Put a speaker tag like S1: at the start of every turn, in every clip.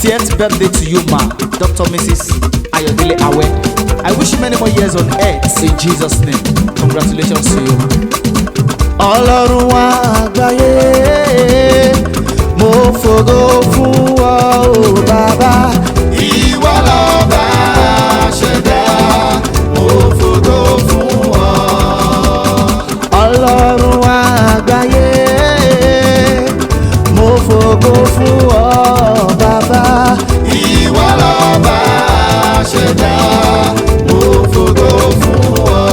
S1: 60th birthday to you, ma, Dr. Mrs. Ayodele Awe. I wish you many more years on earth in Jesus' name. Congratulations to you. Ọlọ́run wa àgbáyé, mo fògo fún ọ o bàbá.
S2: Ìwọ lọ́ba ṣẹ̀dá, mo fògo fún ọ.
S1: Ọlọ́run wa àgbáyé, mo fògo fún ọ bàbá.
S2: Ìwọ lọ́ba ṣẹ̀dá, mo fògo fún ọ.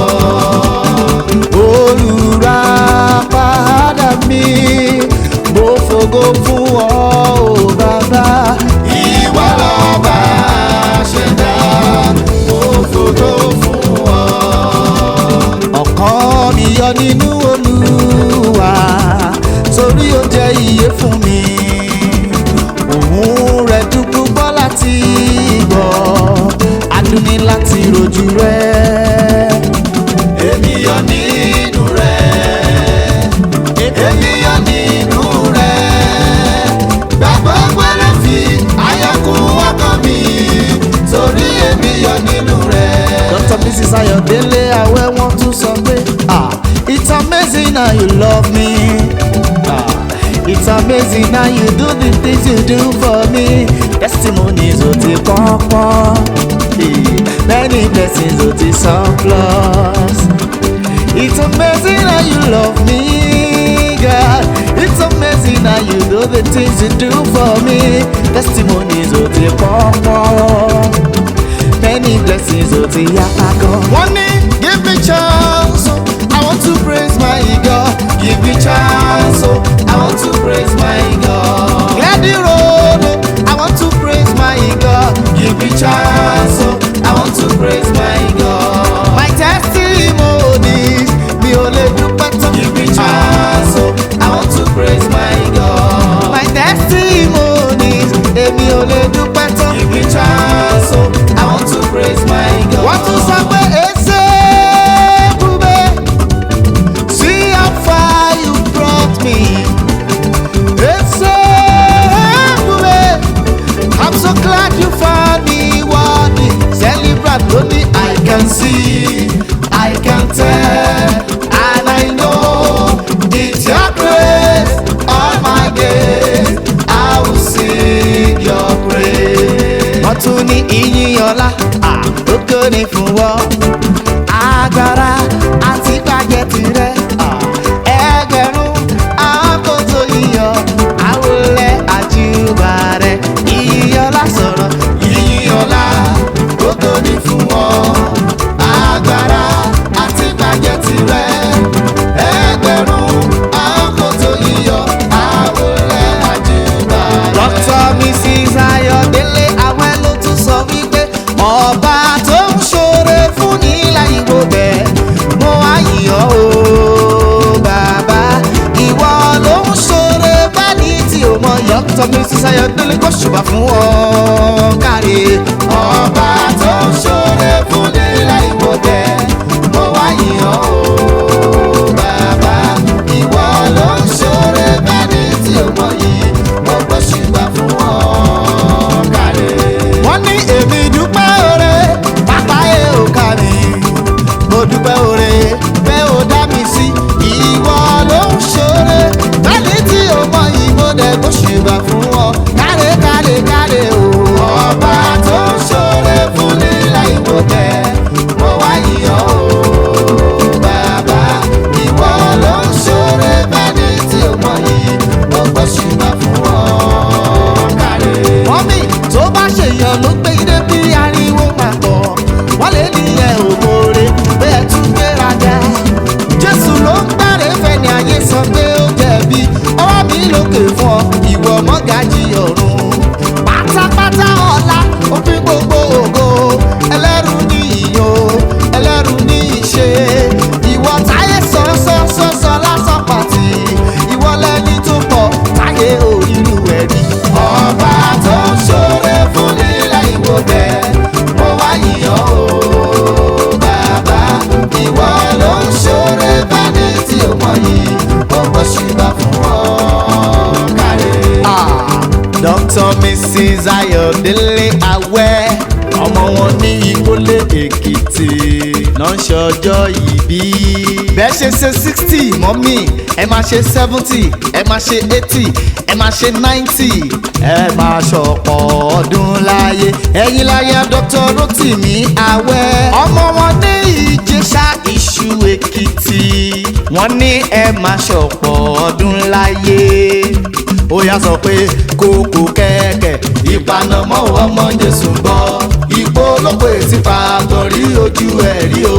S1: Olùràpadà mi, mo fògo fún ọ bàbá.
S2: Ìwọ lọ́ba ṣẹ̀dá, mo fògo fún ọ.
S1: Ọkàn mi yọ nínú Olúwa, torí ó jẹ́ ìyè fún mi. Òun rẹ̀ dùn púpọ̀ láti gbọ́, adùn ni láti rojú rẹ̀.
S2: Èmi yọ̀ nínú rẹ̀, èmi yọ̀ nínú rẹ̀. Gbàgbọ́ gbọ́dọ̀ fi ayọ̀ kún ọkàn mi, torí èmi yọ̀ nínú rẹ̀.
S1: Dr. Mrs. Ayodele Awe wọ́n tún sọ pé, it's amazing how you love me. It's amazing how you do the things you do for me. Testimonies ó ti pọ́npọ́n, many blessings ó ti surplus. It's amazing how you love me, God. It's amazing how you do the things you do for me. Testimonies ó ti pọ́npọ́n, many blessings ó ti yapa gan.
S2: One day, give me chance, oh, I want to praise my God. Give me chance, oh, I want to praise my God.
S1: Clear the road,
S2: I want to praise my God. Give me chance, oh, I want to praise my God.
S1: my testimonies, mi ò lè dúpẹ́ tán.
S2: Give me chance, oh, I want to praise my God.
S1: My testimonies, èmi ò lè dúpẹ́ tán.
S2: Give me chance, oh, I want to praise my God.
S1: Wọ́n tún sọ pé èsè búbé, see how far you brought me. Èsè búbé, I'm so glad you found me worthy. Celebrate lónìí,
S2: I can see, I can tell, and I know it's your grace. All my days, I will sing your praise.
S1: wọ́n tún ní ìyìn ọlá, ògo ni fún wọn. Agbára àti gbàjẹ́ tirẹ̀, ẹgbẹ̀rún àkótó yíyọ, àwòlẹ̀ àjùbà rẹ̀. Ìyìn ọlá sọ̀rọ̀,
S2: Ìyìn ọlá, ògo ni fún ọ. Agbára àti gbàjẹ́ tirẹ̀. Ẹgbẹ̀rún àkótó yíyọ, àwòlẹ̀ àjùbà rẹ̀.
S1: Dr. Mrs. Ayodele Awe ló tún sọ wípé ọba tó ń ṣoore fún ní láyìnbó bẹ́ẹ̀ mo wá yìn ọ́ o bàbá. Ìwọ ló ń ṣoore bẹ́ẹ̀ni tí o mọ̀ yọ. Dr. Mrs. Ayodele kò ṣùgbọ́n fún ọ káre.
S2: Ọba tó ń ṣoore fún ní láìpò bẹ́ẹ̀, mo wá yìn ọ́ o bàbá. Ìwọ ló ń ṣoore bẹ́ẹ̀ni tí o mọ̀ yìí, mo gbóṣùbà fún ọ káre.
S1: Wọ́n ní èmi dúpẹ́ oore pápá ẹ̀ ò ká mi. Mo dúpẹ́ oore pé ó dá mi sí. Ìwọ ló ń ṣoore bẹ́ẹ̀ni tí o mọ̀ yìí, mo dẹ̀ gbóṣùbà fún ọ káre káre káre o.
S2: Ọba tó ń ṣoore fún
S1: Dr. Mrs. Ayodele Awẹ́ ọmọ wọn ní Ìkólé Èkìtì náà ń ṣọjọ́ ìbí. Bẹ́ẹ̀ ṣe 60 mọ́mì ẹ máa ṣe 70 ẹ máa ṣe 80 ẹ máa ṣe 90 ẹ máa ṣọ̀pọ̀ ọdún láyé. Ẹ̀yin láyé Dr. Rotimi Awẹ́ ọmọ wọn ní Ìjẹ̀ṣà Ìṣù Èkìtì wọ́n ní ẹ máa ṣọ̀pọ̀ ọdún láyé. Ó yá sọ pé kókó kẹ̀kẹ́ ìpanamọ́ ọmọ Jésù ń bọ̀ ipò lóko èsì fàgbọ̀n rí ojú ẹ̀ rí o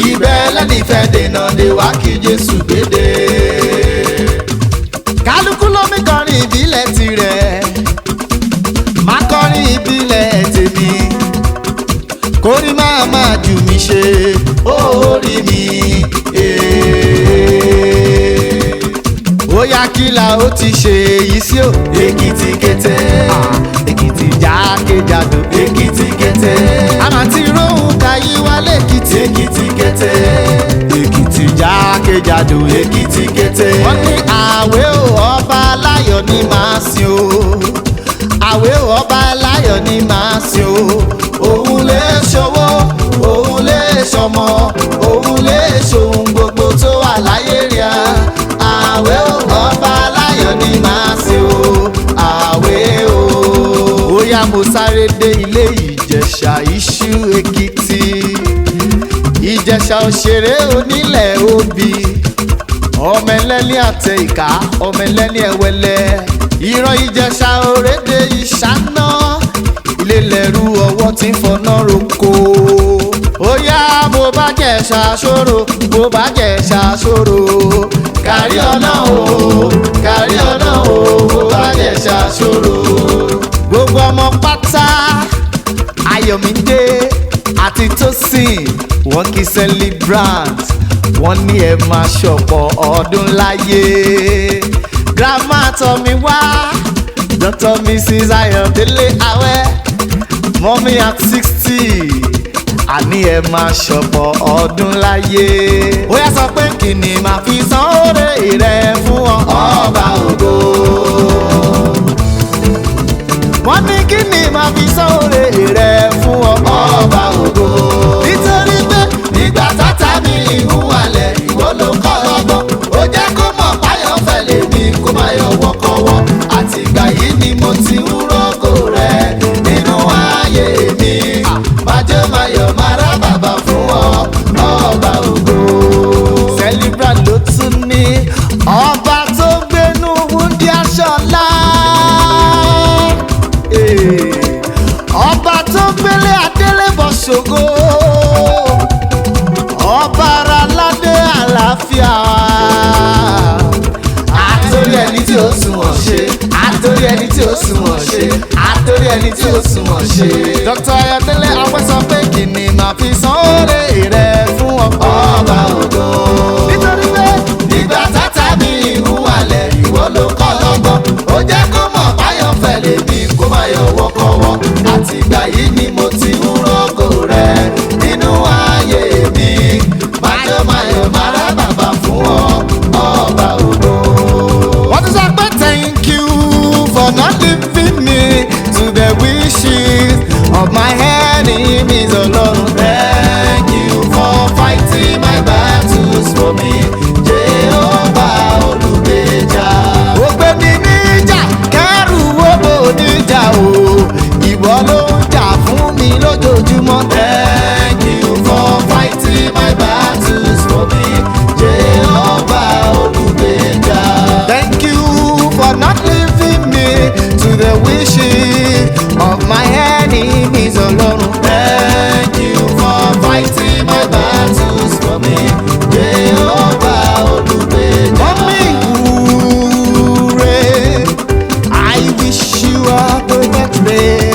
S1: ibẹ̀ lẹ́nìfẹ́ dènà dé wá kí Jésù gbédè. Kálukú ló mi kọrin ìbílẹ̀ tirẹ̀ má kọrin ìbílẹ̀ tèmi kórí máa jù mí ṣe orí mi. Ó yá kí la ó ti ṣe èyí sí o. Èkìtì kété Èkìtì jákèjádò Èkìtì kété àmà tí rohùn káyí wálé Èkìtì Èkìtì kété Èkìtì jákèjádò Èkìtì kété. Wọ́n ní àwẹ̀ ò ọba aláyọ̀ ní màá sìn o àwẹ̀ ò ọba aláyọ̀ ní màá sìn o òun lè ṣòwò òun lè ṣọmọ òun lè ṣohun gbogbo tó wà láyé rí a. Àwẹ̀ ò ọba aláyọ̀ ní màá sìn o àwẹ̀ o. Ó yá mo sáré dé ilé Ìjẹ̀ṣà Ìṣù Èkìtì Ìjẹ̀ṣà òṣèré onílẹ̀ obì ọmọ ẹlẹ́ni àtẹ ìka ọmọ ẹlẹ́ni ẹ̀wẹ̀lẹ̀ ìran Ìjẹ̀ṣà òrédè ìṣáná ilé lẹ́rú ọwọ́ tí ń fọná roko. Ó yá bó bá Jẹ̀ṣà ṣòro bó bá Jẹ̀ṣà ṣòro kárí ọ̀nà o kárí ọ̀nà o bó bá Jẹ̀ṣà ṣòro. Gbogbo ọmọ pátá Ayọ̀mídé àti Tósìn wọ́n kí celebrant wọ́n ní ẹ máa ṣọ̀pọ̀ ọdún láyé. Grandma tọ́ mi wá Dr. Mrs. Ayodele Awẹ́ mọ́mí at 60 àní ẹ máa ṣọ̀pọ̀ ọdún láyé. Ó yá sọ pé kí ni màá fi san oore rẹ fún ọ ọba ògo. Wọ́n ní kí ni màá fi san oore rẹ fún ọ ọba ògo. Nítorí pé nígbà tátà mi ìhùwàlẹ̀ ìwọ ló kọ́ lọ́gbọ́n ó jẹ́ kó mọ̀ báyọ̀ fẹ́lẹ̀ mi kó má yọ wọ́kọ́wọ́ àtìgbà yìí ni mo ti ń rọ́gò rẹ nínú ayé mi májọ́ máyọ̀ máa rá bàbá fún ọ ọba ògo. Celebrant ló tún ní ọba tó gbénú wúndí aṣọ́lá ọba tó gbélé adélébọ̀ ṣògo ọba ara ládé àlàáfíà àtòrí ẹni tí ó sunwọ̀n ṣe àtòrí ẹni tí ó sunwọ̀n ṣe àtòrí ẹni tí ó sunwọ̀n ṣe. Dr. Ayodele Awẹ́ sọ pé kí ni màá fi san oore rẹ fún ọba ògo. Nítorí pé nígbà tátà mi ìhùwàlẹ̀ ìwọ ló kọ́ lọ́gbọ́n ó jẹ́ kó mọ̀ báyọ̀ fẹ́lẹ̀ mi kó má yọ wọ́kọ́wọ́ àtìgbà yìí ni mo ti ń rọ́gò rẹ nínú ayé mi májọ́ máyọ̀ máa rá bàbá fún ọba ògo. Wọ́n ti sọ pé thank you for not leaving me to the wishes of my enemies Ọlọ́run. Thank you for fighting my battles for me Jehovah olùgbèjà. Ó gbé mi níjà kẹ́rù owó níjà o ìwọ ló ń jà fún mi lójoojúmọ́. Thank you for fighting my battles for me Jehovah olùgbèjà. Thank you for not leaving me to the wishes of my enemies Ọlọ́run. Thank you for fighting my battles for me Jehovah olùgbèjà. Mọ́mí wúre I wish you a perfect day.